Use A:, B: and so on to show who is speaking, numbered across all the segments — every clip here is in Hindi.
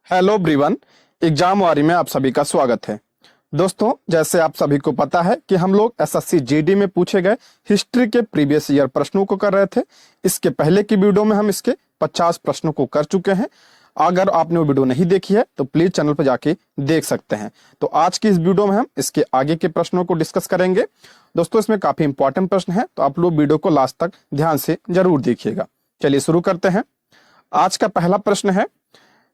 A: Hello everyone. एग्जाम वारी में आप सभी का स्वागत है। दोस्तों, जैसे आप सभी को पता है कि हम लोग एसएससी जीडी में पूछे गए हिस्ट्री के प्रीवियस ईयर प्रश्नों को कर रहे थे। इसके पहले की वीडियो में हम इसके 50 प्रश्नों को कर चुके हैं। अगर आपने वो वीडियो नहीं देखी है तो प्लीज चैनल पर जाके देख सकते हैं। तो आज की इस वीडियो में हम इसके आगे के प्रश्नों को डिस्कस करेंगे। दोस्तों, इसमें काफी इंपॉर्टेंट प्रश्न है, तो आप लोग वीडियो को लास्ट तक ध्यान से जरूर देखिएगा। चलिए शुरू करते हैं। आज का पहला प्रश्न है,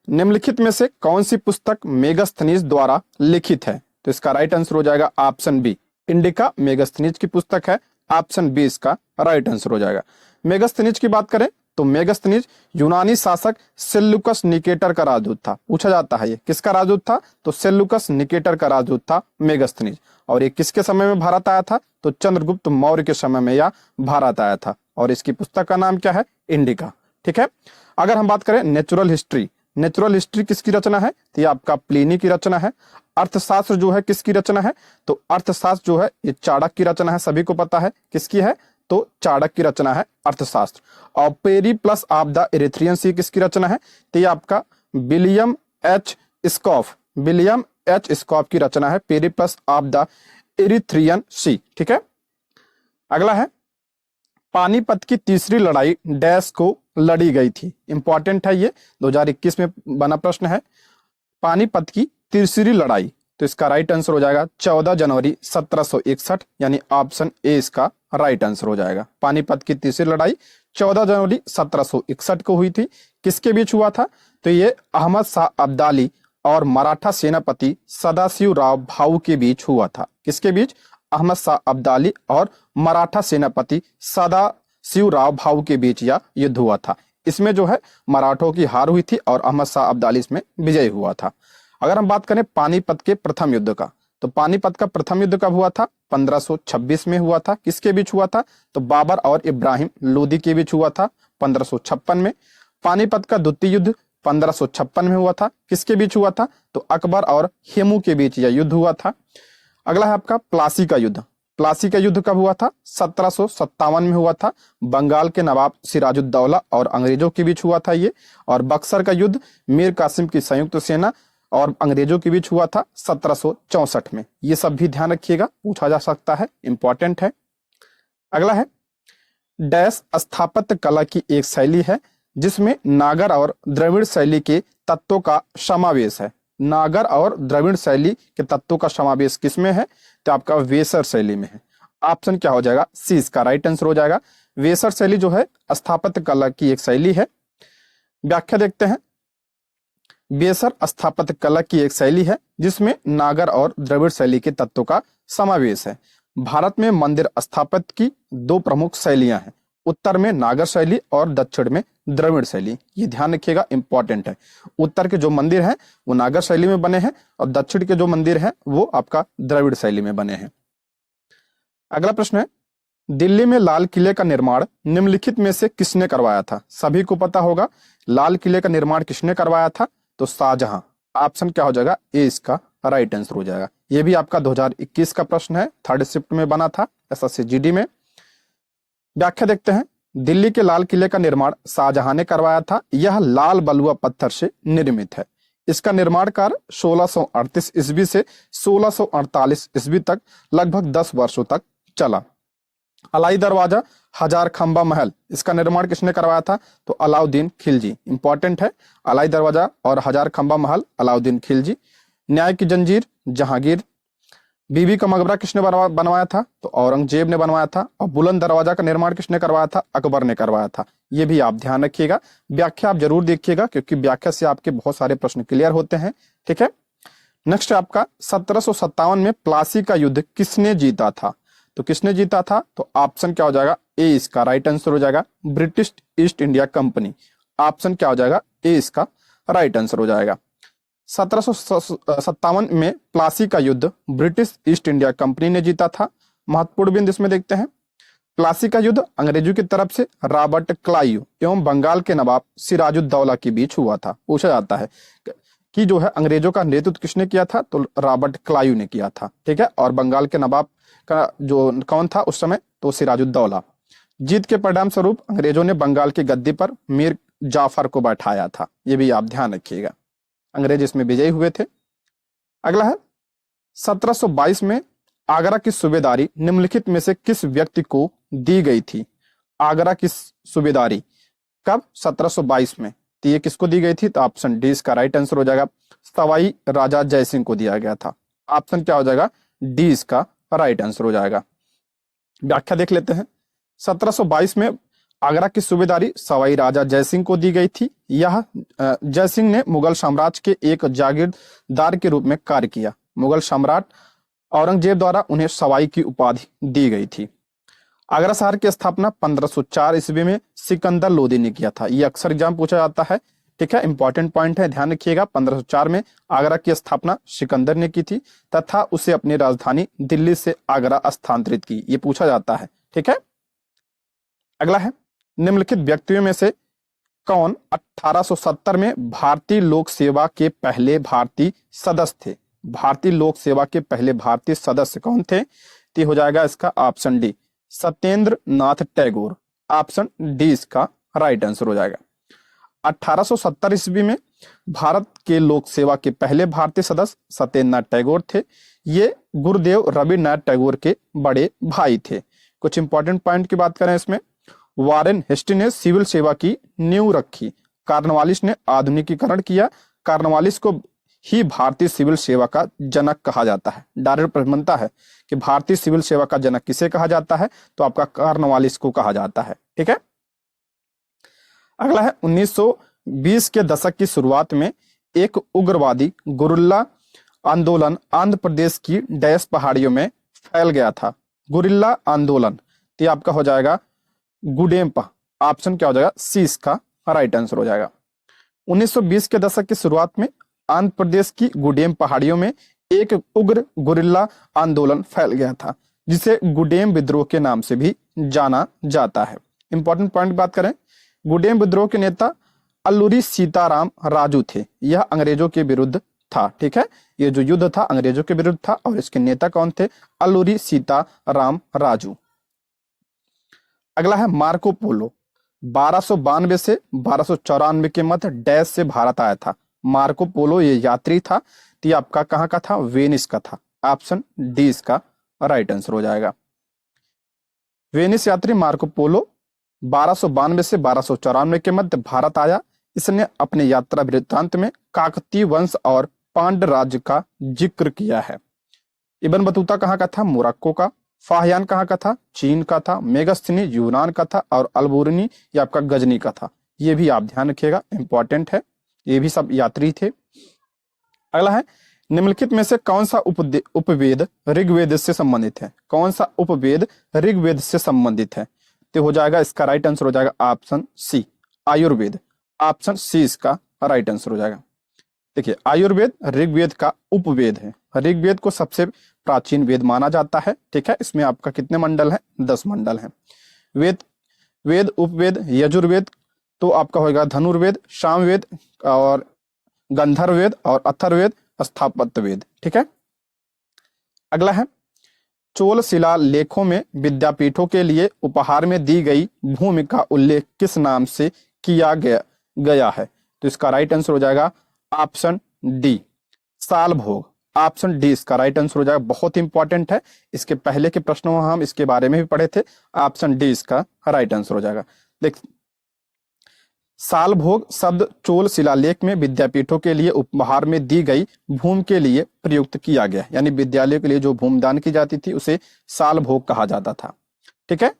A: निम्नलिखित में से कौन सी पुस्तक मेगास्थनीज द्वारा लिखित है? तो इसका राइट आंसर हो जाएगा ऑप्शन बी, इंडिका मेगास्थनीज की पुस्तक है। ऑप्शन बी इसका राइट आंसर हो जाएगा। मेगास्थनीज की बात करें तो मेगास्थनीज यूनानी शासक सेल्यूकस निकेटर का राजदूत था। पूछा जाता है ये किसका राजदूत था? तो सेल्यूकस निकेटर का राजदूत था मेगास्थनीज। और ये किसके समय में भारत आया था? तो चंद्रगुप्त मौर्य के समय में यह भारत आया था। और इसकी पुस्तक का नाम क्या है? इंडिका। ठीक है। अगर हम बात करें नेचुरल हिस्ट्री, नेचुरल हिस्ट्री किसकी रचना है? तो ये आपका प्लिनी की रचना है। अर्थशास्त्र जो है किसकी रचना है? तो अर्थशास्त्र जो है ये चाणक्य की रचना है। सभी को पता है किसकी है? तो चाणक्य की रचना है अर्थशास्त्र। और पेरिप्लस ऑफ द इरिथ्रियन सी किसकी रचना है? तो ये आपका विलियम एच स्कॉफ की रचना है, पेरिप्लस ऑफ द इरिथ्रियन सी। ठीक है। अगला है, पानीपत की तीसरी लड़ाई डैश को लड़ी गई थी। इंपॉर्टेंट है ये, 2021 में बना प्रश्न है। पानीपत की तीसरी लड़ाई, तो इसका राइट आंसर हो जाएगा 14 जनवरी 1761, यानी ऑप्शन ए इसका राइट आंसर हो जाएगा। पानीपत की तीसरी लड़ाई 14 जनवरी 1761 को हुई थी। किसके बीच हुआ था? तो ये अहमद शाह अब्दाली और मराठा सेनापति सदाशिवराव भाऊ के बीच हुआ था। किसके बीच? अहमद शाह अब्दाली और मराठा सेनापति सदाशिवराव भाऊ के बीच यह युद्ध हुआ था। इसमें जो है मराठों की हार हुई थी और अहमद शाह अब्दाली इसमें विजयी हुआ था। अगर हम बात करें पानीपत के प्रथम युद्ध का, तो पानीपत का प्रथम युद्ध कब हुआ था? 1526 में हुआ था। किसके बीच हुआ था? तो बाबर और इब्राहिम लोदी के बीच हुआ था 1556 में। पानीपत का द्वितीय युद्ध 1556 में हुआ था। किसके बीच हुआ था? तो अकबर और हेमू के बीच यह युद्ध हुआ था। अगला है आपका प्लासी का युद्ध। प्लासी का युद्ध कब हुआ था? 1757 में हुआ था। बंगाल के नवाब सिराजुद्दौला और अंग्रेजों के बीच हुआ था ये। और बक्सर का युद्ध मीर कासिम की संयुक्त सेना और अंग्रेजों के बीच हुआ था 1764 में। ये सब भी ध्यान रखिएगा, पूछा जा सकता है, इंपॉर्टेंट है। अगला है, डैश स्थापत्य कला की एक शैली है जिसमें नागर और द्रविड़ शैली के तत्वों का समावेश है। नागर और द्रविड़ शैली के तत्वों का समावेश किसमें है? तो आपका वेसर शैली में है। ऑप्शन क्या हो जाएगा? सी इसका राइट आंसर हो जाएगा। वेसर शैली जो है स्थापत्य कला की एक शैली है। व्याख्या देखते हैं। वेसर स्थापत्य कला की एक शैली है जिसमें नागर और द्रविड़ शैली के तत्वों का समावेश है। भारत में मंदिर स्थापत्य की दो प्रमुख शैलियां हैं, उत्तर में नागर शैली और दक्षिण में द्रविड़ शैली। ये ध्यान रखिएगा, इंपॉर्टेंट है। उत्तर के जो मंदिर हैं वो नागर शैली में बने हैं और दक्षिण के जो मंदिर हैं वो आपका द्रविड़ शैली में बने हैं। अगला प्रश्न है, दिल्ली में लाल किले का निर्माण निम्नलिखित में से किसने करवाया था? सभी को पता होगा लाल किले का निर्माण किसने करवाया था? तो शाहजहां। ऑप्शन क्या हो जाएगा? ए इसका राइट आंसर हो जाएगा। ये भी आपका 2021 का प्रश्न है, थर्ड शिफ्ट में बना था एसएससी जीडी में। व्याख्या देखते हैं। दिल्ली के लाल किले का निर्माण शाहजहां ने करवाया था। यह लाल बलुआ पत्थर से निर्मित है। इसका निर्माण कार्य 1638 ईस्वी से 1648 ईस्वी तक लगभग 10 वर्षों तक चला। अलाई दरवाजा, हजार खंबा महल, इसका निर्माण किसने करवाया था? तो अलाउद्दीन खिलजी। इंपॉर्टेंट है, अलाई दरवाजा और हजार खंबा महल अलाउद्दीन खिलजी। न्याय की जंजीर, जहांगीर। बीबी का मकबरा किसने बनवाया था? तो औरंगजेब ने बनवाया था। और बुलंद दरवाजा का निर्माण किसने करवाया था? अकबर ने करवाया था। ये भी आप ध्यान रखिएगा। व्याख्या आप जरूर देखिएगा क्योंकि व्याख्या से आपके बहुत सारे प्रश्न क्लियर होते हैं। ठीक है। नेक्स्ट आपका 1757 में प्लासी का युद्ध किसने जीता था? तो किसने जीता था? तो ऑप्शन क्या हो जाएगा? ए इसका राइट आंसर हो जाएगा, British east India company. Option क्या हो जाएगा? ए इसका राइट आंसर हो जाएगा। 1757 में प्लासी का युद्ध ब्रिटिश ईस्ट इंडिया कंपनी ने जीता था। महत्वपूर्ण बिंदु इसमें देखते हैं। प्लासी का युद्ध अंग्रेजों की तरफ से रॉबर्ट क्लाइव एवं बंगाल के नवाब सिराजुद्दौला के बीच हुआ था। पूछा जाता है कि जो है अंग्रेजों का नेतृत्व किसने किया था? तो रॉबर्ट क्लाइव ने किया था। ठीक है। और बंगाल के नवाब का जो कौन था उस समय? तो सिराजुद्दौला। जीत के परिणाम स्वरूप अंग्रेजों ने बंगाल की गद्दी पर मीर जाफर को बैठाया था। ये भी आप ध्यान रखिएगा। अंग्रेज इसमें विजयी हुए थे। अगला है 1722 में आगरा की सूबेदारी निम्नलिखित में से किस व्यक्ति को दी गई थी? आगरा की सूबेदारी कब? 1722 में। तो ये किसको दी गई थी? तो ऑप्शन डी इसका राइट आंसर हो जाएगा, सवाई राजा जयसिंह को दिया गया था। ऑप्शन क्या हो जाएगा? डी इसका राइट आंसर हो जाएगा। व्याख्या देख लेते हैं। 1722 में आगरा की सूबेदारी सवाई राजा जयसिंह को दी गई थी। यह जयसिंह ने मुगल साम्राज्य के एक जागीरदार के रूप में कार्य किया। मुगल सम्राट औरंगजेब द्वारा उन्हें सवाई की उपाधि दी गई थी। आगरा शहर की स्थापना 1504 ईस्वी में सिकंदर लोदी ने किया था। ये अक्सर एग्जाम पूछा जाता है, ठीक है, इंपॉर्टेंट पॉइंट है, ध्यान रखिएगा। 1504 में आगरा की स्थापना सिकंदर ने की थी तथा उसे अपनी राजधानी दिल्ली से आगरा स्थानांतरित की। ये पूछा जाता है, ठीक है। अगला है निम्नलिखित व्यक्तियों में से कौन 1870 में भारतीय लोक सेवा के पहले भारतीय सदस्य थे? भारतीय लोक सेवा के पहले भारतीय सदस्य कौन थे? तो हो जाएगा इसका option D, Satyendra Nath Tagore. Option D इसका राइट आंसर हो जाएगा। 1870 ईस्वी में भारत के लोक सेवा के पहले भारतीय सदस्य सत्येंद्र नाथ टैगोर थे। ये गुरुदेव रविन्द्रनाथ टैगोर के बड़े भाई थे। कुछ इंपॉर्टेंट पॉइंट की बात करें इसमें, वारेन हेस्टी ने सिविल सेवा की नींव रखी। कार्नवालिस ने आधुनिकीकरण किया। कार्नवालिस को ही भारतीय सिविल सेवा का जनक कहा जाता है। डायरेक्ट प्रश्न बनता है कि भारतीय सिविल सेवा का जनक किसे कहा जाता है? तो आपका कार्नवालिस को कहा जाता है, ठीक है। अगला है 1920 के दशक की शुरुआत में एक उग्रवादी गुरिल्ला आंदोलन आंध्र प्रदेश की डैश पहाड़ियों में फैल गया था। गुरिल्ला आंदोलन, तो आपका हो जाएगा गुडेम्पा। ऑप्शन क्या हो जाएगा? सी इसका राइट आंसर हो जाएगा। 1920 के दशक की शुरुआत में आंध्र प्रदेश की गुडेम पहाड़ियों में एक उग्र गुरिल्ला आंदोलन फैल गया था, जिसे गुडेम विद्रोह के नाम से भी जाना जाता है। इंपॉर्टेंट पॉइंट बात करें, गुडेम विद्रोह के नेता अल्लूरी सीताराम राजू थे। यह अंग्रेजों के विरुद्ध था, ठीक है। यह जो युद्ध था अंग्रेजों के विरुद्ध था और इसके नेता कौन थे? अल्लूरी सीताराम राजू। अगला है मार्को पोलो 1292 से 1294 के मध्य डैश से भारत आया था। मार्को पोलो ये यात्री था, तो ये आपका कहाँ का था? वेनिस का था। ऑप्शन डी इसका राइट आंसर हो जाएगा। वेनिस यात्री मार्को पोलो 1292 से 1294 के मध्य भारत आया। इसने अपने यात्रा वृत्तांत में काकतीय वंश और पांड्य राज्य का जिक्र किया है। इब्न बतूता कहाँ का था? मोरक्को का। फाहियान कहाँ का था? चीन का था। मेगस्थनी यूनान का था और अलबुर्नी ये आपका गजनी का था। ये भी आप ध्यान रखिएगा, इंपॉर्टेंट है, ये भी सब यात्री थे। अगला है निम्नलिखित में से कौन सा उपवेद ऋग्वेद से संबंधित है? कौन सा उपवेद ऋग्वेद से संबंधित है? तो हो जाएगा इसका राइट आंसर हो जाएगा option C, Ayurveda. Option C इसका राइट आंसर हो जाएगा। देखिए, आयुर्वेद ऋग्वेद का उपवेद है। ऋग्वेद को सबसे प्राचीन वेद माना जाता है, ठीक है। इसमें आपका कितने मंडल हैं? 10 मंडल हैं। वेद उपवेद यजुर्वेद तो आपका होगा धनुर्वेद, सामवेद और गंधर्ववेद और अथर्ववेद, स्थापत्य वेद, ठीक है। अगला है चोल शिला लेखों में विद्यापीठों के लिए उपहार में दी गई भूमि का उल्लेख किस नाम से किया गया है? तो इसका राइट आंसर हो जाएगा ऑप्शन डी, साल भोग। ऑप्शन डी इसका राइट आंसर हो जाएगा। बहुत इंपॉर्टेंट है, इसके पहले के प्रश्नों में हम इसके बारे में भी पढ़े थे। ऑप्शन डी इसका राइट आंसर हो जाएगा। देख, साल भोग शब्द चोल शिलालेख में विद्यापीठों के लिए उपहार में दी गई भूमि के लिए प्रयुक्त किया गया, यानी विद्यालय के लिए जो भूमि दान की जाती थी उसे साल भोग कहा जाता था, ठीक है।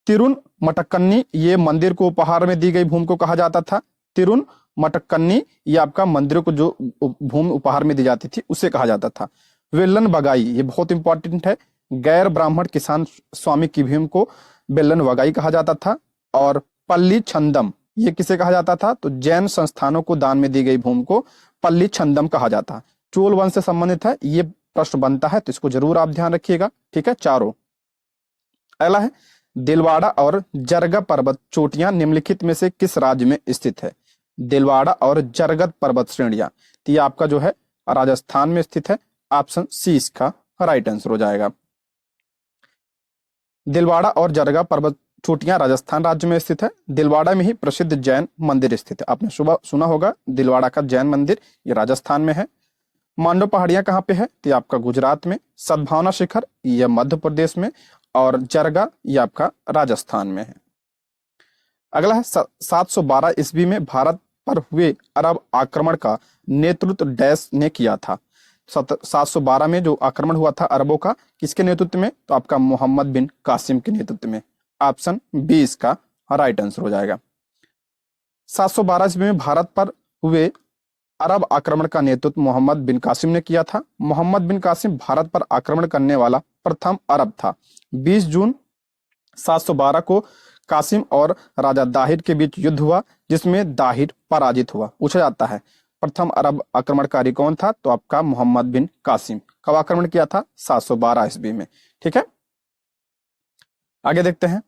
A: तिरुन मटक्कन्नी ये मंदिर को उपहार में दी गई भूमि को कहा जाता था। तिरुन मटक्कन्नी ये आपका मंदिरों को जो भूमि उपहार में दी जाती थी उसे कहा जाता था। वेल्लन बगाई ये बहुत इंपॉर्टेंट है, गैर ब्राह्मण किसान स्वामी की भूमि को वेल्लन बगाई कहा जाता था। और पल्ली छंदम ये किसे कहा जाता था? तो जैन संस्थानों को दान में दी गई भूमि को पल्ली छंदम कहा जाता है। चोल वंश से संबंधित है, ये प्रश्न बनता है तो इसको जरूर आप ध्यान रखिएगा, ठीक है, चारों। अगला है दिलवाड़ा और जरगा पर्वत चोटियां निम्नलिखित में से किस राज्य में स्थित है? दिलवाड़ा और जरगद पर्वत श्रेणियां, तो ये आपका जो है राजस्थान में स्थित है। ऑप्शन सी इसका राइट आंसर हो जाएगा। दिलवाड़ा और जरगा पर्वत चोटियां राजस्थान राज्य में स्थित है। दिलवाड़ा में ही प्रसिद्ध जैन मंदिर स्थित है। आपने सुबह सुना होगा दिलवाड़ा का जैन मंदिर, ये राजस्थान में है। मांडो पहाड़ियां कहाँ पे है? तो ये आपका गुजरात में। सद्भावना शिखर ये मध्य प्रदेश में, और जरगा ये आपका राजस्थान में है। अगला है 712 ईस्वी में भारत पर हुए अरब आक्रमण का नेतृत्व डैश ने किया था। 712 में जो आक्रमण हुआ था अरबों का, किसके नेतृत्व में? तो आपका मोहम्मद बिन कासिम के नेतृत्व में। ऑप्शन बी इसका राइट आंसर हो जाएगा। 712 ईस्वी में भारत पर हुए अरब आक्रमण का नेतृत्व मोहम्मद बिन कासिम ने किया था। मोहम्मद बिन कासिम भारत पर आक्रमण करने वाला प्रथम अरब था। 20 जून 712 को कासिम और राजा दाहिर के बीच युद्ध हुआ, जिसमें दाहिर पराजित हुआ। पूछा जाता है प्रथम अरब आक्रमणकारी कौन था? तो आपका मोहम्मद बिन कासिम। कब आक्रमण किया था? 712 ईस्वी में। ठीक है, आगे देखते हैं।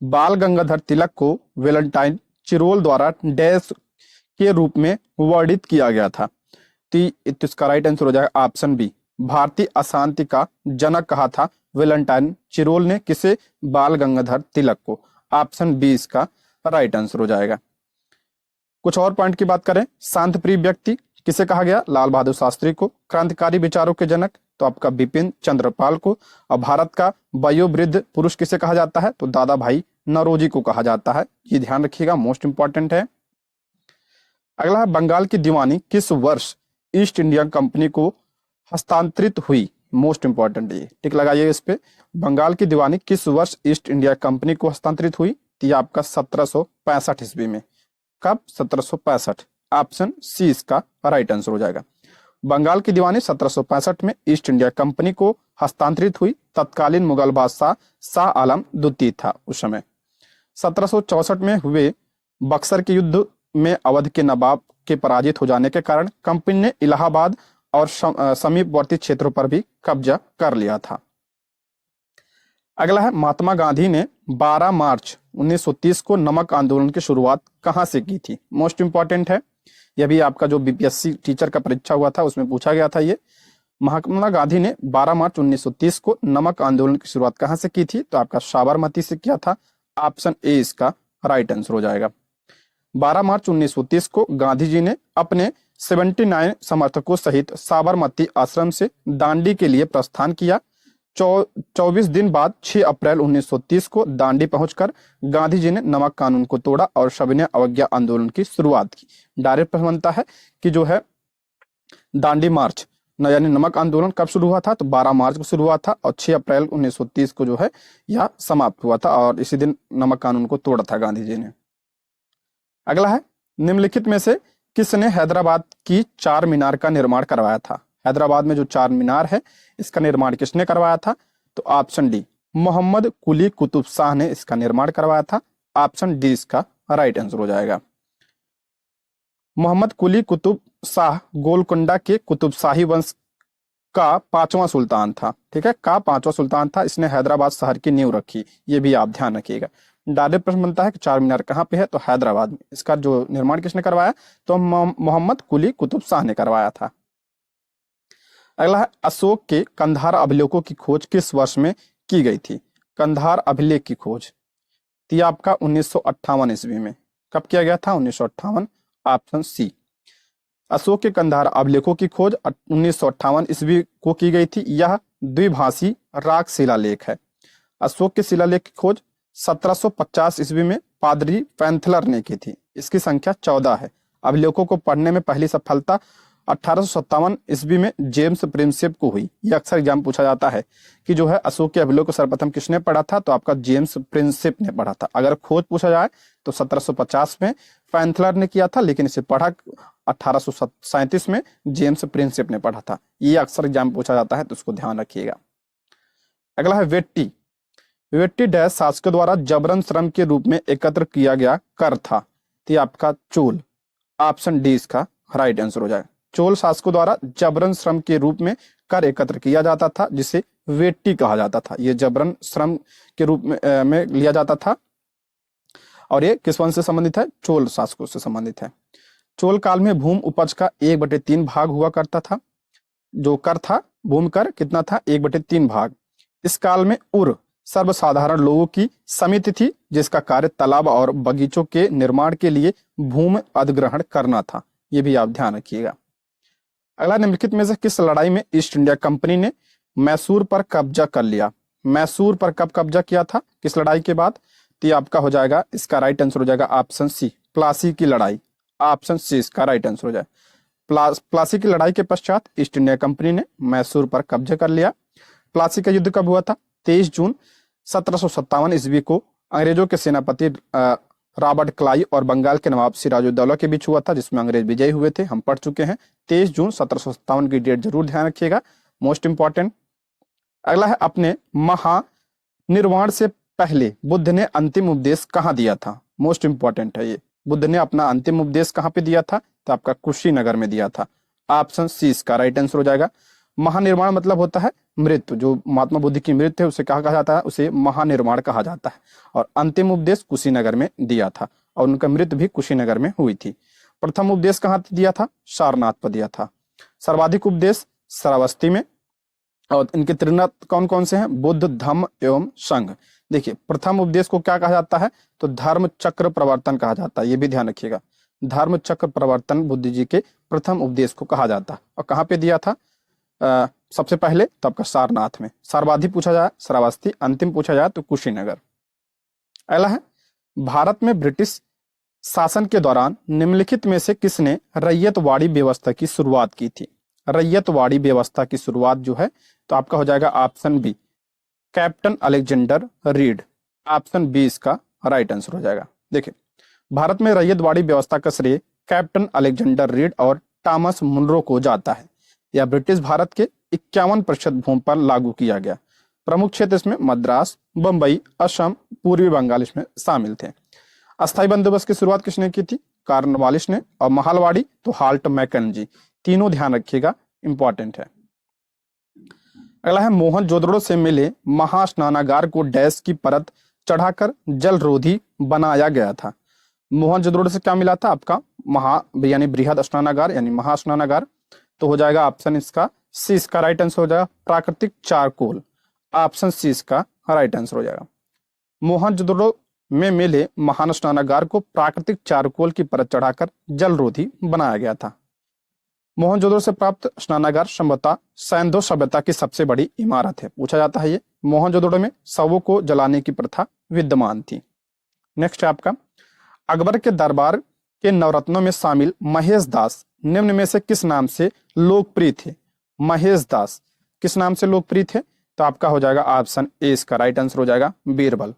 A: बाल गंगाधर तिलक को वैलेंटाइन चिरोल द्वारा डैश के रूप में वर्णित किया गया था। तो इसका राइट आंसर हो जाएगा ऑप्शन बी। भारतीय अशांति का जनक कहा था वैलेंटाइन चिरोल ने किसे? बाल गंगाधर तिलक को। ऑप्शन बी इसका राइट आंसर हो जाएगा। कुछ और पॉइंट की बात करें, शांत प्रिय व्यक्ति किसे कहा गया? लाल बहादुर शास्त्री को। क्रांतिकारी विचारों के जनक तो आपका बिपिन चंद्रपाल को। और भारत का वयोवृद्ध पुरुष किसे कहा जाता है? तो दादा भाई नौरोजी को कहा जाता है। ये ध्यान रखिएगा, मोस्ट इंपॉर्टेंट है। अगला है बंगाल की दीवानी किस वर्ष ईस्ट इंडिया कंपनी को हस्तांतरित हुई? मोस्ट इंपॉर्टेंट ये टिक लगाइए इस पे। बंगाल की दीवानी किस वर्ष ईस्ट इंडिया कंपनी को हस्तांतरित हुई? तो ये आपका 1765 ईस्वी में। कब? 1765। ऑप्शन सी इसका राइट आंसर हो जाएगा। बंगाल की दीवानी 1765 में ईस्ट इंडिया कंपनी को हस्तांतरित हुई। तत्कालीन मुगल बादशाह शाह आलम द्वितीय था उस समय। 1764 में हुए बक्सर के युद्ध में अवध के नवाब के पराजित हो जाने के कारण कंपनी ने इलाहाबाद और समीपवर्ती क्षेत्रों पर भी कब्जा कर लिया था। अगला है महात्मा गांधी ने 12 मार्च 1930 को नमक आंदोलन की शुरुआत कहां से की थी? मोस्ट इंपॉर्टेंट है, यह भी आपका जो बीपीएससी टीचर का परीक्षा हुआ था उसमें पूछा गया था। ये महात्मा गांधी ने 12 मार्च 1930 को नमक आंदोलन की शुरुआत कहां से की थी? तो आपका साबरमती से किया था। ऑप्शन ए इसका राइट आंसर हो जाएगा। 12 मार्च 1930 को गांधी जी ने अपने 79 समर्थकों सहित साबरमती आश्रम से दांडी के लिए प्रस्थान किया। 24 दिन बाद 6 अप्रैल 1930 को दांडी पहुंचकर गांधी जी ने नमक कानून को तोड़ा और सविनय अवज्ञा आंदोलन की शुरुआत की। डायरेक्ट प्रश्न बनता है कि जो है दांडी मार्च यानी नमक आंदोलन कब शुरू हुआ था? तो 12 मार्च को शुरू हुआ था और 6 अप्रैल 1930 को जो है यह समाप्त हुआ था, और इसी दिन नमक कानून को तोड़ा था गांधी जी ने। अगला है निम्नलिखित में से किसने हैदराबाद की चार मीनार का निर्माण करवाया था? हैदराबाद में जो चार मीनार है इसका निर्माण किसने करवाया था? तो ऑप्शन डी मोहम्मद कुली कुतुब शाह ने इसका निर्माण करवाया था। ऑप्शन डी इसका राइट आंसर हो जाएगा। मोहम्मद कुली कुतुब शाह गोलकुंडा के कुतुबशाही वंश का 5वां सुल्तान था। ठीक है, का 5वां सुल्तान था। इसने हैदराबाद शहर की नींव रखी, ये भी आप ध्यान रखिएगा। डायरेक्ट प्रश्न बनता है कि चार मीनार कहाँ पे है? तो हैदराबाद में। इसका जो निर्माण किसने करवाया? तो मोहम्मद कुली कुतुब शाह ने करवाया था। अगला है अशोक के कंधार अभिलेखों की खोज किस वर्ष में की गई थी? कंधार अभिलेख की खोज थी आपका 1958 ईस्वी में। कब किया गया था? 1958। Option C. अशोक के कंधार अभिलेखों की खोज 1958 ईस्वी को की गई थी। यह द्विभाषी राग शिलालेख है। अशोक के शिलालेख की खोज 1750 ईस्वी में पादरी पैंथलर ने की थी। इसकी संख्या 14 है। अभिलेखों को पढ़ने में पहली सफलता 1857 ईस्वी में जेम्स प्रिंसेप को हुई। यह अक्सर एग्जाम पूछा जाता है कि जो है अशोक के अभिलेख को सर्वप्रथम किसने पढ़ा था? तो आपका जेम्स प्रिंसेप ने पढ़ा था। अगर खोज पूछा जाए तो 1750 में पैंथलर ने किया था, लेकिन इसे पढ़ा 1837 में जेम्स प्रिंसेप ने पढ़ा था। ये अक्सर एग्जाम पूछा जाता है, तो उसको ध्यान रखिएगा। अगला है वेट्टी। वेट्टी डैश शासकों द्वारा जबरन श्रम के रूप में एकत्र किया गया कर था। तो आपका चोल। ऑप्शन डी इसका राइट आंसर हो जाए। चोल शासकों द्वारा जबरन श्रम के रूप में कर एकत्र किया जाता था, जिसे वेट्टी कहा जाता था। ये जबरन श्रम के रूप में लिया जाता था, और ये किस वंश से संबंधित है? चोल शासकों से संबंधित है। चोल काल में भूमि उपज का 1/3 भाग हुआ करता था। जो कर था भूमि कर कितना था? 1/3 भाग। इस काल में उर सर्वसाधारण लोगों की समिति थी जिसका कार्य तालाब और बगीचों के निर्माण के लिए भूमि अधिग्रहण करना था। ये भी आप ध्यान रखिएगा। अगला, निम्नलिखित में से किस लड़ाई में ईस्ट इंडिया कंपनी ने मैसूर पर कब्जा कर लिया? मैसूर पर कब कब्जा किया था, किस लड़ाई के बाद? तो ये आपका हो जाएगा, इसका राइट आंसर हो जाएगा ऑप्शन सी, प्लासी की लड़ाई। ऑप्शन सी इसका राइट आंसर हो जाए। प्लासी की लड़ाई के पश्चात ईस्ट इंडिया कंपनी ने मैसूर पर कब्जा कर लिया। प्लासी का युद्ध कब हुआ था? 23 जून 1757 ईस्वी को अंग्रेजों के सेनापति रॉबर्ट क्लाई और बंगाल के नवाब सिराजुद्दौला के बीच हुआ था, जिसमें अंग्रेज विजयी हुए थे। हम पढ़ चुके हैं। 23 जून 1757 की डेट जरूर ध्यान रखिएगा, मोस्ट इंपॉर्टेंट। अगला है, अपने महानिर्वाण से पहले बुद्ध ने अंतिम उपदेश कहाँ दिया था? मोस्ट इंपॉर्टेंट है ये। बुद्ध ने अपना अंतिम उपदेश कहाँ पे दिया था? तो आपका कुशीनगर में दिया था। ऑप्शन सी इसका राइट आंसर हो जाएगा। महानिर्वाण मतलब होता है मृत्यु, जो महात्मा बुद्ध की मृत्यु है उसे कहा जाता है, उसे महानिर्वाण कहा जाता है। और अंतिम उपदेश कुशीनगर में दिया था और उनका मृत्यु भी कुशीनगर में हुई थी। प्रथम उपदेश कहाँ दिया था? सारनाथ पर दिया था। सर्वाधिक उपदेश श्रावस्ती में। और इनके त्रिनाथ कौन कौन से हैं? बुद्ध, धम्म एवं संघ। देखिए, प्रथम उपदेश को क्या कहा जाता है? तो धर्म चक्र प्रवर्तन कहा जाता है। ये भी ध्यान रखिएगा, धर्म चक्र प्रवर्तन बुद्ध जी के प्रथम उपदेश को कहा जाता है। और कहाँ पे दिया था सबसे पहले? तो आपका सारनाथ में। सर्वाधिक पूछा जाए श्रावस्ती, अंतिम पूछा जाए तो कुशीनगर। अगला है, भारत में ब्रिटिश शासन के दौरान निम्नलिखित में से किसने रैयतवाड़ी व्यवस्था की शुरुआत की थी? रैयतवाड़ी व्यवस्था की शुरुआत जो है तो आपका हो जाएगा option B, captain Alexander Reid. Option B इसका राइट आंसर हो जाएगा। देखिए, भारत में रैयतवाड़ी व्यवस्था का श्रेय कैप्टन अलेक्जेंडर रीड और टॉमस मुनरो को जाता है। यह ब्रिटिश भारत के 51% भूमि पर लागू किया गया। प्रमुख क्षेत्र इसमें मद्रास, बंबई, असम, पूर्वी बंगाल इसमें शामिल थे। अस्थायी बंदोबस्त की शुरुआत किसने की थी? कॉर्नवालिस ने। और महालवाड़ी तो हाल्ट मैकेंजी। तीनों ध्यान रखिएगा, इंपॉर्टेंट है। अगला है, मोहनजोदड़ो से मिले महास्नानागार को डैश की परत चढ़ाकर जलरोधी बनाया गया था। मोहनजोदड़ो से क्या मिला था? आपका यानी बृहद स्नानागार यानी महास्नानागार। तो हो जाएगा ऑप्शन इसका सी, इसका राइट आंसर हो जाएगा प्राकृतिक चारकोल। ऑप्शन सी इसका राइट आंसर हो जाएगा। मोहनजोदड़ो में मिले महान स्नानागार को प्राकृतिक चारकोल की परत चढ़ाकर जलरोधी बनाया गया था। मोहनजोदड़ो से प्राप्त स्नानागार संभवतः सैंधो सभ्यता की सबसे बड़ी इमारत है। पूछा जाता है ये। मोहनजोदड़ो में शवों को जलाने की प्रथा विद्यमान थी। नेक्स्ट है आपका, अकबर के दरबार के नवरत्नों में शामिल महेश दास निम्न में से किस नाम से लोकप्रिय थे? महेश दास किस नाम से लोकप्रिय थे? तो आपका हो जाएगा ऑप्शन ए, इसका राइट आंसर हो जाएगा बीरबल।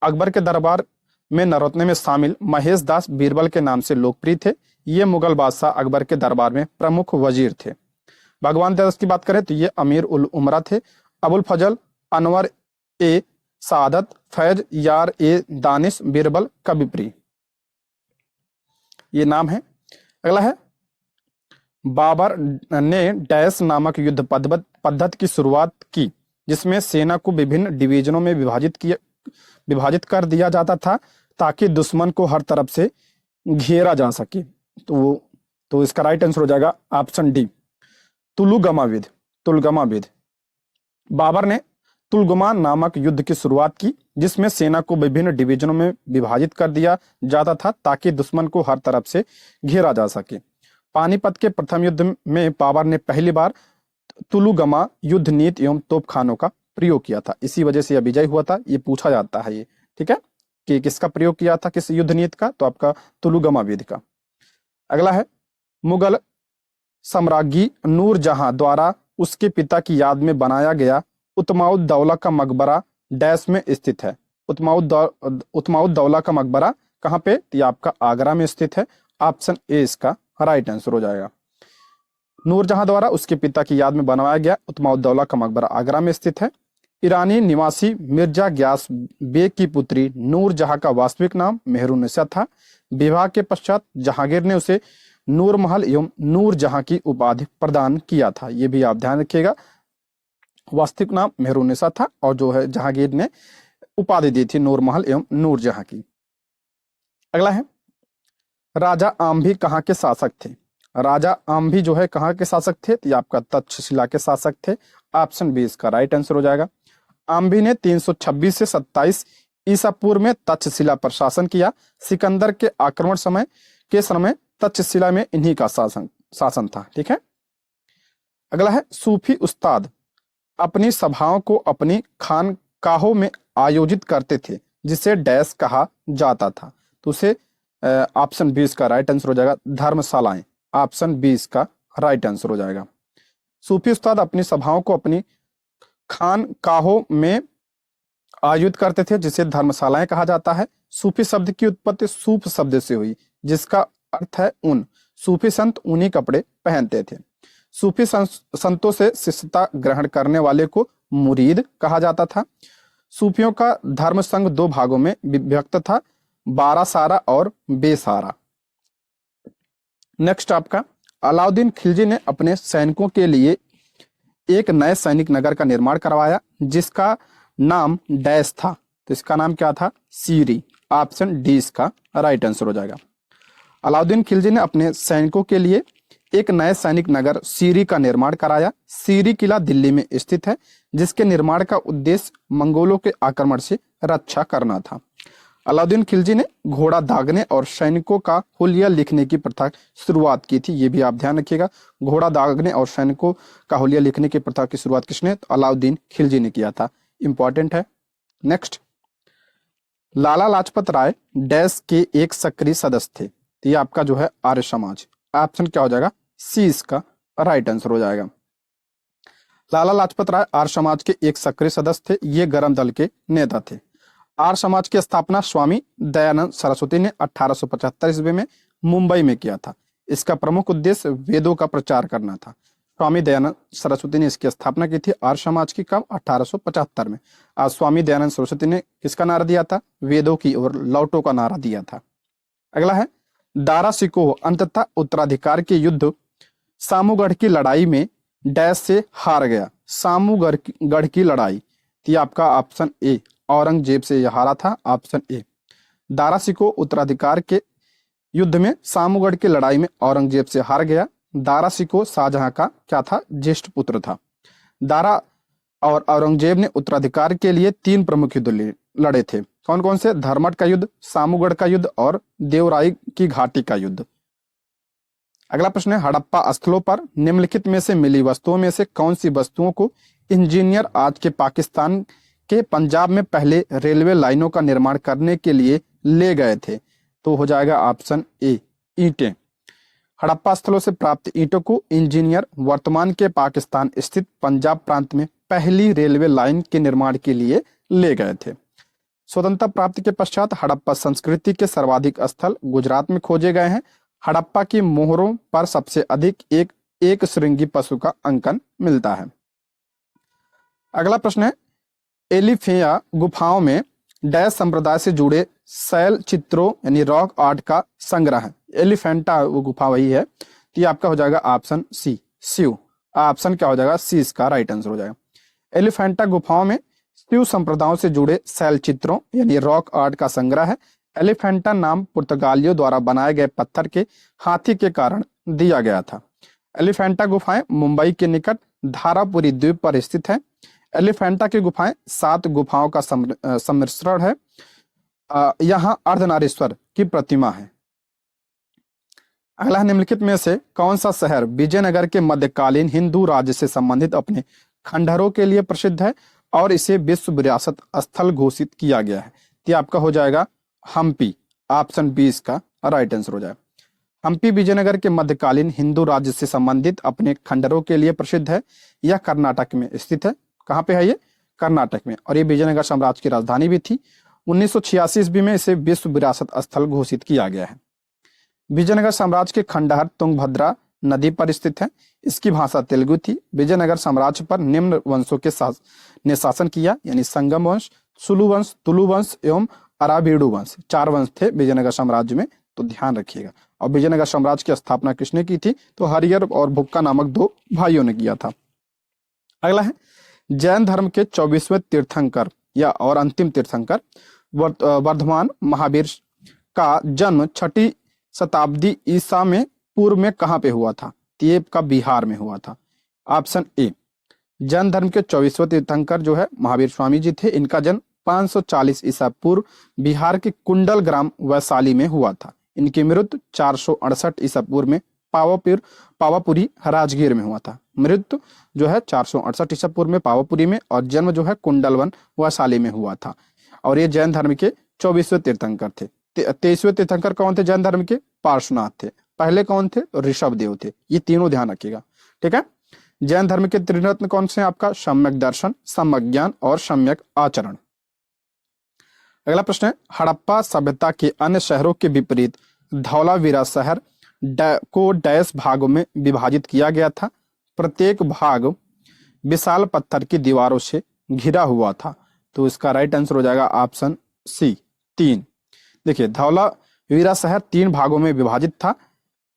A: अकबर के दरबार में नवरत्न में शामिल महेश दास बीरबल के नाम से लोकप्रिय थे। ये मुगल बादशाह अकबर के दरबार में प्रमुख वजीर थे। भगवान दास की बात करें तो ये अमीर उल उमरा थे। अबुल फजल, अनवर ए सादत, फैज यार ए दानिश, बीरबल कबिप्री, ये नाम है। अगला है, बाबर ने डैश नामक युद्ध पद्धति की शुरुआत की जिसमें सेना को विभिन्न डिवीजनों में विभाजित कर दिया जाता था ताकि दुश्मन को हर तरफ से घेरा जा सके। तो इसका राइट आंसर हो जाएगा ऑप्शन डी, तुलुगमा विध। बाबर ने तुलगमा नामक युद्ध की शुरुआत की जिसमें सेना को विभिन्न डिवीजनों में विभाजित कर दिया जाता था ताकि दुश्मन को हर तरफ से घेरा जा सके। पानीपत के प्रथम युद्ध में बाबर ने पहली बार तुलुगमा युद्ध नीति एवं तोपखानों का प्रयोग किया था। इसी वजह से यह विजय हुआ था। ये पूछा जाता है ये, ठीक है, कि किसका प्रयोग किया था, किस युद्ध नीति का? तो आपका तुलुगमा विधि का। अगला है, मुगल सम्राज्ञी नूरजहां द्वारा उसके पिता की याद में बनाया गया उतमाउद्दौला का मकबरा डैश में स्थित है। उतमाउद्दौला का मकबरा कहाँ पे? ये आपका आगरा में स्थित है। ऑप्शन ए इसका राइट आंसर हो जाएगा। नूरजहां द्वारा उसके पिता की याद में बनवाया गया उतमाउद्दौला का मकबरा आगरा में स्थित है। ईरानी निवासी मिर्जा ग्यास बेग की पुत्री नूरजहां का वास्तविक नाम मेहरुन्निसा था। विवाह के पश्चात जहांगीर ने उसे नूरमहल एवं नूरजहां की उपाधि प्रदान किया था। ये भी आप ध्यान रखिएगा, वास्तविक नाम मेहरुन्निसा था और जो है जहांगीर ने उपाधि दी थी नूरमहल एवं नूरजहां की। अगला है, राजा आम्भी कहाँ के शासक थे? राजा आम्भी जो है कहाँ के शासक थे? तो ये आपका तक्षशिला के शासक थे। ऑप्शन बी इसका राइट आंसर हो जाएगा। आम्भी ने 326 से 27 ईसा पूर्व में तक्षशिला पर शासन किया। सिकंदर के आक्रमण के समय तक्षशिला में इन्हीं का शासन था। ठीक है, अगला है सूफी उस्ताद अपनी सभाओं को अपनी खानकाहों में आयोजित करते थे जिसे डैश कहा जाता था। तो उसे ऑप्शन 20 का राइट आंसर हो जाएगा धर्मशालाएं। ऑप्शन 20 का राइट आंसर हो जाएगा। सूफी उस्ताद अपनी सभाओं को अपनी खानकाहों में आयोजित करते थे जिसे धर्मशालाएं कहा जाता है। सूफी शब्द की उत्पत्ति सूफ शब्द से हुई जिसका अर्थ है ऊन। सूफी संत ऊनी कपड़े पहनते थे। सूफी संतों से शिष्यता ग्रहण करने वाले को मुरीद कहा जाता था। सूफियों का धर्म संघ दो भागों में विभक्त था, बारासारा और बेसारा। नेक्स्ट आपका, अलाउद्दीन खिलजी ने अपने सैनिकों के लिए एक नए सैनिक नगर का निर्माण करवाया जिसका नाम डैश था। तो इसका नाम क्या था? सीरी। ऑप्शन डी इसका राइट आंसर हो जाएगा। अलाउद्दीन खिलजी ने अपने सैनिकों के लिए एक नए सैनिक नगर सीरी का निर्माण कराया। सीरी किला दिल्ली में स्थित है जिसके निर्माण का उद्देश्य मंगोलों के आक्रमण से रक्षा करना था। अलाउद्दीन खिलजी ने घोड़ा दागने और सैनिकों का हुलिया लिखने की प्रथा शुरुआत की थी। ये भी आप ध्यान रखिएगा, घोड़ा दागने और सैनिकों का हुलिया लिखने की प्रथा की शुरुआत किसने? तो अलाउद्दीन खिलजी ने किया था। इंपॉर्टेंट है। नेक्स्ट, लाला लाजपत राय डैश के एक सक्रिय सदस्य थे। तो ये आपका जो है आर्य समाज। ऑप्शन क्या हो जाएगा? सी इसका राइट आंसर हो जाएगा। लाला लाजपत राय आर्य समाज के एक सक्रिय सदस्य थे। ये गरम दल के नेता थे। आर्य समाज की स्थापना स्वामी दयानंद सरस्वती ने 1875 ईस्वी में मुंबई में किया था। इसका प्रमुख उद्देश्य वेदों का प्रचार करना था। स्वामी दयानंद सरस्वती ने इसकी स्थापना की थी आर्य समाज की कब? 1875 में। आज स्वामी दयानंद सरस्वती ने किसका नारा दिया था? वेदों की ओर लौटो का नारा दिया था। अगला है, दारा सिकोह अंततः उत्तराधिकार के युद्ध सामूगढ़ की लड़ाई में डैश से हार गया। सामूगढ़ की लड़ाई, तो आपका ऑप्शन ए औरंगजेब से यह हारा था। Option A. दारा सिकोह उत्तराधिकार के युद्ध में सामूगढ़ की लड़ाई में औरंगजेब से हार गया। दारा सिकोह शाहजहां का क्या था? ज्येष्ठ पुत्र था। दारा और औरंगजेब ने उत्तराधिकार के लिए 3 प्रमुख युद्ध लड़े थे। कौन कौन से? धर्मट का युद्ध, सामूगढ़ का युद्ध और देवराई की घाटी का युद्ध। अगला प्रश्न है, हड़प्पा स्थलों पर निम्नलिखित में से मिली वस्तुओं में से कौन सी वस्तुओं को इंजीनियर आज के पाकिस्तान के पंजाब में पहले रेलवे लाइनों का निर्माण करने के लिए ले गए थे? तो हो जाएगा ऑप्शन ए ईंटें। हड़प्पा स्थलों से प्राप्त ईंटों को इंजीनियर वर्तमान के पाकिस्तान स्थित पंजाब प्रांत में पहली रेलवे लाइन के निर्माण के लिए ले गए थे। स्वतंत्रता प्राप्ति के पश्चात हड़प्पा संस्कृति के सर्वाधिक स्थल गुजरात में खोजे गए हैं। हड़प्पा की मोहरों पर सबसे अधिक एक श्रृंगी पशु का अंकन मिलता है। अगला प्रश्न है, एलिफेया गुफाओं में डैश संप्रदाय से जुड़े शैल चित्रों यानी रॉक आर्ट का संग्रह है। एलिफेंटा वो गुफा वही है। तो ये आपका हो जाएगा ऑप्शन सी शिव। ऑप्शन क्या हो जाएगा? सी इसका राइट आंसर हो जाएगा। एलिफेंटा गुफाओं में शिव संप्रदायों से जुड़े शैल चित्रों यानी रॉक आर्ट का संग्रह है। एलिफेंटा नाम पुर्तगालियों द्वारा बनाए गए पत्थर के हाथी के कारण दिया गया था। एलिफेंटा गुफाएं मुंबई के निकट धारापुरी द्वीप पर स्थित है। एलिफेंटा की गुफाएं 7 गुफाओं का सम्मिश्रण है। यहाँ अर्धनारीश्वर की प्रतिमा है। अगला, निम्नलिखित में से कौन सा शहर विजयनगर के मध्यकालीन हिंदू राज्य से संबंधित अपने खंडहरों के लिए प्रसिद्ध है और इसे विश्व विरासत स्थल घोषित किया गया है? तो आपका हो जाएगा हम्पी। ऑप्शन बी इसका राइट आंसर हो जाएगा। हम्पी विजयनगर के मध्यकालीन हिंदू राज्य से संबंधित अपने खंडहरों के लिए प्रसिद्ध है। यह कर्नाटक में स्थित है। कहाँ पे है ये? कर्नाटक में। और ये विजयनगर साम्राज्य की राजधानी भी थी। 1986 ईस्वी में इसे विश्व विरासत स्थल घोषित किया गया है। विजयनगर साम्राज्य के खंडहर तुंगभद्रा नदी पर स्थित है। इसकी भाषा तेलुगु थी। विजयनगर साम्राज्य पर निम्न वंशों के ने शासन किया यानी संगम वंश, सुलु वंश, तुलु वंश एवं अराबीडु वंश। 4 वंश थे विजयनगर साम्राज्य में, तो ध्यान रखिएगा। और विजयनगर साम्राज्य की स्थापना किसने की थी? तो हरिहर और भुक्का नामक 2 भाइयों ने किया था। अगला है, जैन धर्म के 24वें तीर्थंकर या और अंतिम तीर्थंकर वर्धमान महावीर का जन्म 6ठी शताब्दी ईसा में पूर्व में कहाँ पे हुआ था? तो ये का बिहार में हुआ था। Option A. जैन धर्म के 24वें तीर्थंकर जो है महावीर स्वामी जी थे। इनका जन्म 540 ईसा पूर्व बिहार के कुंडल ग्राम वैशाली में हुआ था। इनकी मृत्यु 468 ईसा पूर्व में पावापुरी राजगीर में हुआ था। मृत्यु जो है 468 ईसा पूर्व में पावापुरी में, और जन्म जो है कुंडलवन वैशाली में हुआ था। और ये जैन धर्म के 24वें तीर्थंकर थे। 23वें तीर्थंकर कौन थे जैन धर्म के? पार्श्वनाथ थे। पहले कौन थे? ऋषभ देव थे। ये तीनों ध्यान रखिएगा, ठीक है। जैन धर्म के त्रिरत्न कौन से हैं आपका? सम्यक दर्शन, सम्यक ज्ञान और सम्यक आचरण। अगला प्रश्न है, हड़प्पा सभ्यता के अन्य शहरों के विपरीत धौलावीरा शहर को डैश भागों में विभाजित किया गया था। प्रत्येक भाग विशाल पत्थर की दीवारों से घिरा हुआ था। तो इसका राइट आंसर हो जाएगा ऑप्शन सी 3। देखिए, धौलावीरा शहर 3 भागों में विभाजित था।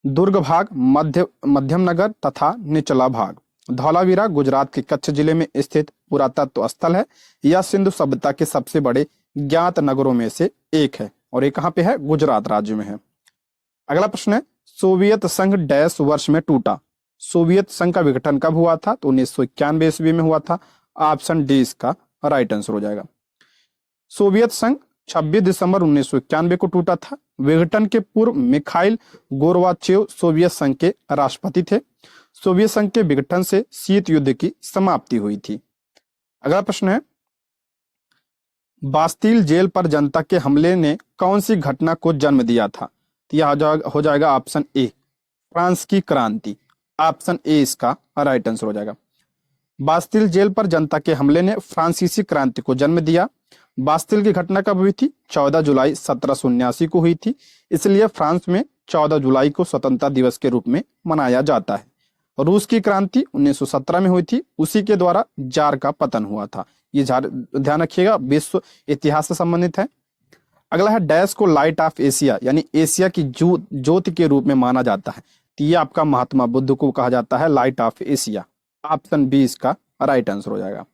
A: दुर्ग भाग, मध्यम नगर तथा निचला भाग। धौलावीरा गुजरात के कच्छ जिले में स्थित पुरातत्व स्थल है। यह सिंधु सभ्यता के सबसे बड़े ज्ञात नगरों में से एक है, और ये कहाँ पे है? गुजरात राज्य में है। अगला प्रश्न है, सोवियत संघ डैश वर्ष में टूटा। सोवियत संघ का विघटन कब हुआ था? तो 1991 ईस्वी में हुआ था। ऑप्शन डी इसका राइट आंसर हो जाएगा। सोवियत संघ 26 दिसंबर 1991 को टूटा था। विघटन के पूर्व मिखाइल गोरबाचेव सोवियत संघ के राष्ट्रपति थे। सोवियत संघ के विघटन से शीत युद्ध की समाप्ति हुई थी। अगला प्रश्न है, बास्तील जेल पर जनता के हमले ने कौन सी घटना को जन्म दिया था? तो यह हो जाएगा ऑप्शन ए, फ्रांस की क्रांति। ऑप्शन ए इसका राइट आंसर हो जाएगा। बास्तील जेल पर जनता के हमले ने फ्रांसीसी क्रांति को जन्म दिया। बास्तील की घटना कब हुई थी? 14 जुलाई 1779 को हुई थी। इसलिए फ्रांस में 14 जुलाई को स्वतंत्रता दिवस के रूप में मनाया जाता है। रूस की क्रांति 1917 में हुई थी। उसी के द्वारा जार का पतन हुआ था। ये ध्यान रखिएगा, विश्व इतिहास से संबंधित है। अगला है, डैश को लाइट ऑफ एशिया यानी एशिया की ज्योति के रूप में माना जाता है। तो ये आपका महात्मा बुद्ध को कहा जाता है light of Asia. Option B इसका राइट आंसर हो जाएगा।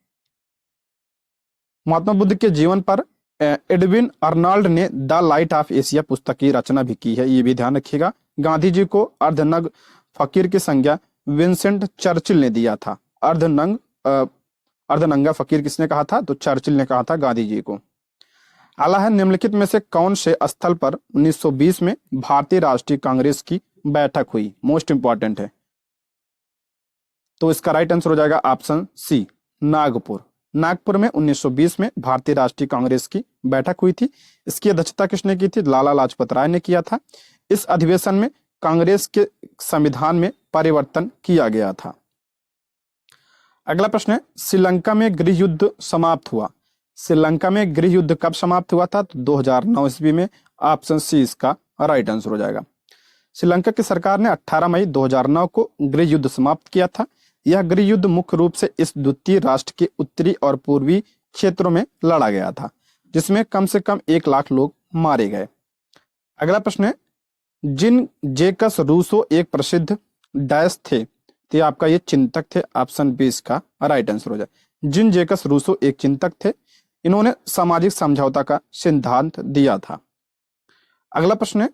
A: महात्मा बुद्ध के जीवन पर एडविन अर्नाल्ड ने द लाइट ऑफ एशिया पुस्तक की रचना भी की है, ये भी ध्यान रखिएगा। गांधी जी को अर्धनग्न फकीर की संज्ञा विंसेंट चर्चिल ने दिया था। अर्धनंगा फकीर किसने कहा था? तो चर्चिल ने कहा था गांधी जी को। अगला है, निम्नलिखित में से कौन से स्थल पर 1920 में भारतीय राष्ट्रीय कांग्रेस की बैठक हुई? मोस्ट इंपॉर्टेंट है। तो इसका राइट आंसर हो जाएगा ऑप्शन सी, नागपुर। नागपुर में 1920 में भारतीय राष्ट्रीय कांग्रेस की बैठक हुई थी। इसकी अध्यक्षता किसने की थी? लाला लाजपत राय ने किया था। इस अधिवेशन में कांग्रेस के संविधान में परिवर्तन किया गया था। अगला प्रश्न है, श्रीलंका में गृह युद्ध समाप्त हुआ। श्रीलंका में गृह युद्ध कब समाप्त हुआ था? तो 2009 ईस्वी में। ऑप्शन सी इसका राइट आंसर हो जाएगा। श्रीलंका की सरकार ने 18 मई 2009 को गृह युद्ध समाप्त किया था। यह गृह युद्ध मुख्य रूप से इस द्वितीय राष्ट्र के उत्तरी और पूर्वी क्षेत्रों में लड़ा गया था, जिसमें कम से कम 1 लाख लोग मारे गए। अगला प्रश्न है, जिन जेकस रूसो एक प्रसिद्ध डैश थे। तो आपका ये चिंतक थे। ऑप्शन बी इसका राइट आंसर हो जाए। जिन जेकस रूसो एक चिंतक थे। इन्होंने सामाजिक समझौता का सिद्धांत दिया था। अगला प्रश्न है,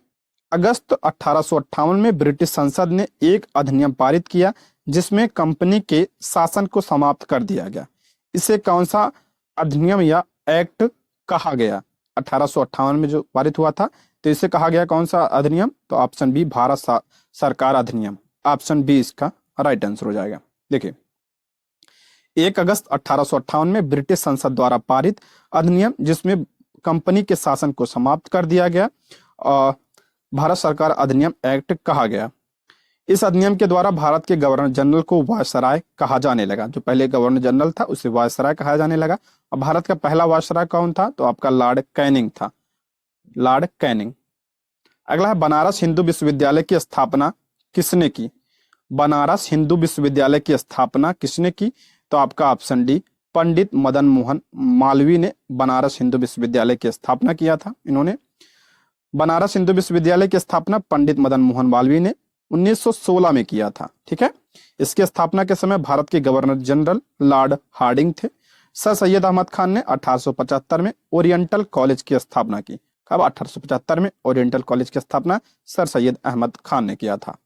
A: अगस्त 1858 में ब्रिटिश संसद ने एक अधिनियम पारित किया जिसमें कंपनी के शासन को समाप्त कर दिया गया। इसे कौन सा अधिनियम या एक्ट कहा गया? 1858 में जो पारित हुआ था, तो इसे कहा गया कौन सा अधिनियम? तो ऑप्शन बी, भारत सरकार अधिनियम। ऑप्शन बी इसका राइट आंसर हो जाएगा। देखिए, 1 अगस्त 1858 में ब्रिटिश संसद द्वारा पारित अधिनियम जिसमें कंपनी के शासन को समाप्त कर दिया गया और भारत सरकार अधिनियम एक्ट कहा गया। इस अधिनियम के द्वारा भारत के गवर्नर जनरल को वायसराय कहा जाने लगा। जो पहले गवर्नर जनरल था उसे वायसराय कहा जाने लगा। और भारत का पहला वायसराय कौन था? तो आपका लॉर्ड कैनिंग था, लॉर्ड कैनिंग। अगला है, बनारस हिंदू विश्वविद्यालय की स्थापना किसने की? बनारस हिंदू विश्वविद्यालय की स्थापना किसने की? तो आपका ऑप्शन डी, पंडित मदन मोहन मालवीय ने बनारस हिंदू विश्वविद्यालय की स्थापना किया था। इन्होंने बनारस हिंदू विश्वविद्यालय की स्थापना पंडित मदन मोहन मालवीय ने 1916 में किया था। ठीक है, इसकी स्थापना के समय भारत के गवर्नर जनरल लॉर्ड हार्डिंग थे। सर सैयद अहमद खान ने 1875 में ओरिएंटल कॉलेज की स्थापना की। कब? 1875 में ओरिएंटल कॉलेज की स्थापना सर सैयद अहमद खान ने किया था।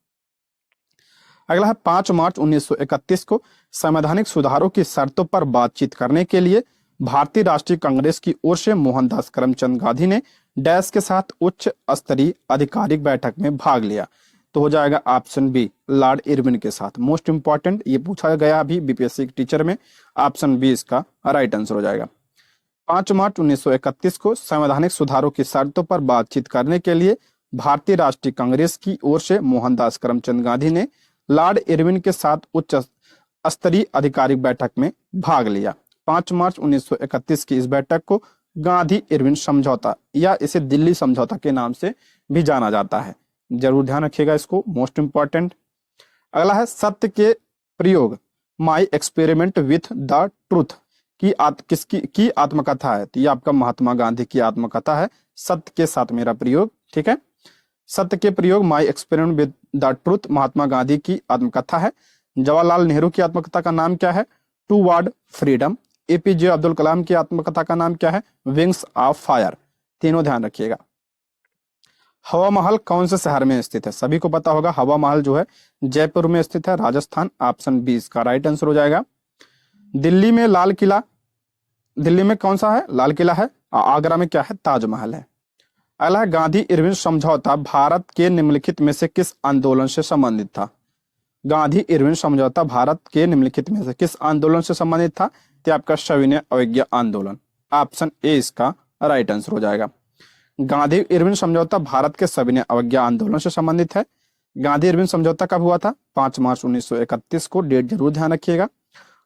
A: अगला है 5 मार्च 1931 को संवैधानिक सुधारों की शर्तों पर बातचीत करने के लिए भारतीय राष्ट्रीय कांग्रेस की ओर से मोहनदास करमचंद गांधी ने डैश के साथ उच्च स्तरीय आधिकारिक बैठक में भाग लिया। तो हो जाएगा ऑप्शन बी, लॉर्ड इरविन के साथ। मोस्ट इंपॉर्टेंट, ये पूछा गया अभी बीपीएससी टीचर में, ऑप्शन बी इसका राइट आंसर हो जाएगा। 5 मार्च 1931 को संवैधानिक सुधारों की शर्तों पर बातचीत करने के लिए भारतीय राष्ट्रीय कांग्रेस की ओर से मोहनदास करमचंद गांधी ने लॉर्ड इरविन के साथ उच्च स्तरीय आधिकारिक बैठक में भाग लिया। 5 मार्च 1931 की इस बैठक को गांधी इरविन समझौता या इसे दिल्ली समझौता के नाम से भी जाना जाता है। जरूर ध्यान रखिएगा इसको, मोस्ट इंपॉर्टेंट। अगला है सत्य के प्रयोग, my experiment with the truth किसकी आत्मकथा है? तो ये आपका महात्मा गांधी की आत्मकथा है, सत्य के साथ मेरा प्रयोग। ठीक है, सत्य के प्रयोग, my experiment with the truth Mahatma Gandhi की आत्मकथा है। जवाहरलाल नेहरू की आत्मकथा का नाम क्या है? Toward freedom. APJ Abdul Kalam की आत्मकथा का नाम क्या है? Wings of fire. तीनों ध्यान रखिएगा। हवा महल कौन से शहर में स्थित है? सभी को पता होगा, हवा महल जो है जयपुर में स्थित है, राजस्थान। ऑप्शन बी इसका राइट आंसर हो जाएगा। दिल्ली में लाल किला, दिल्ली में कौन सा है? लाल किला है। आगरा में क्या है? ताजमहल है। अगला है गांधी इरविन समझौता भारत के निम्नलिखित में से किस आंदोलन से संबंधित था? गांधी इरविन समझौता भारत के निम्नलिखित में से किस आंदोलन से संबंधित था? तो आपका सविनय अवज्ञा आंदोलन। ऑप्शन ए इसका राइट आंसर हो जाएगा। गांधी इरविन समझौता भारत के सविनय अवज्ञा आंदोलन से संबंधित है। गांधी इरविन समझौता कब हुआ था? 5 मार्च 1931 को। डेट जरूर ध्यान रखिएगा।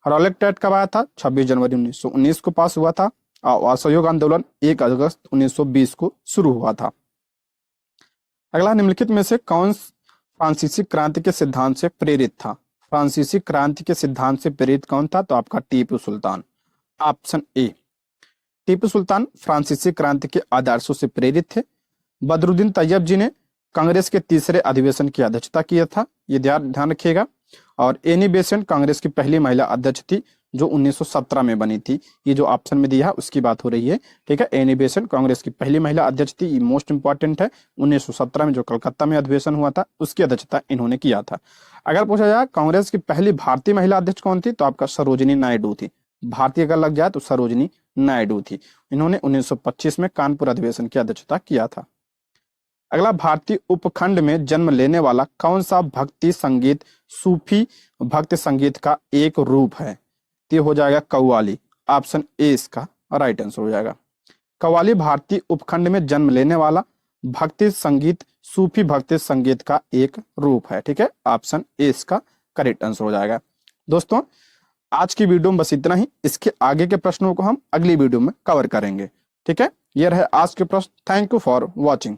A: रॉलेट एक्ट कब आया था? 26 जनवरी 1919 को पास हुआ था। और असहयोग आंदोलन 1 अगस्त 1920 को शुरू हुआ था। अगला, निम्नलिखित में से कौन फ्रांसीसी क्रांति के सिद्धांत से प्रेरित था? फ्रांसीसी क्रांति के सिद्धांत से प्रेरित कौन था? तो आपका टीपू सुल्तान। ऑप्शन ए, टीपू सुल्तान फ्रांसीसी क्रांति के आदर्शों से प्रेरित थे। बदरुद्दीन तैयब जी ने कांग्रेस के तीसरे अधिवेशन की अध्यक्षता किया था, ये ध्यान रखिएगा। और एनी बेसेंट कांग्रेस की पहली महिला अध्यक्ष थी, जो 1917 में बनी थी। ये जो ऑप्शन में दिया है उसकी बात हो रही है। ठीक है, एनी बेसेंट कांग्रेस की पहली महिला अध्यक्ष थी, ये मोस्ट इंपॉर्टेंट है। 1917 में जो कलकत्ता में अधिवेशन हुआ था उसकी अध्यक्षता इन्होंने किया था। अगर पूछा जाए कांग्रेस की पहली भारतीय महिला अध्यक्ष कौन थी, तो आपका सरोजिनी नायडू थी। भारतीय अगर लग जाए तो सरोजिनी नायडू थी। इन्होंने 1925 में कानपुर अधिवेशन की अध्यक्षता किया था। अगला, भारतीय उपखंड में जन्म लेने वाला कौन सा भक्ति संगीत सूफी भक्ति संगीत का एक रूप है? तो हो जाएगा कव्वाली। ऑप्शन ए इसका राइट आंसर हो जाएगा। कव्वाली भारतीय उपखंड में जन्म लेने वाला भक्ति संगीत सूफी भक्ति संगीत का एक रूप है। ठीक है, ऑप्शन ए इसका करेक्ट आंसर हो जाएगा। दोस्तों, आज की वीडियो में बस इतना ही। इसके आगे के प्रश्नों को हम अगली वीडियो में कवर करेंगे। ठीक है, ये रहे आज के प्रश्न। Thank you for watching.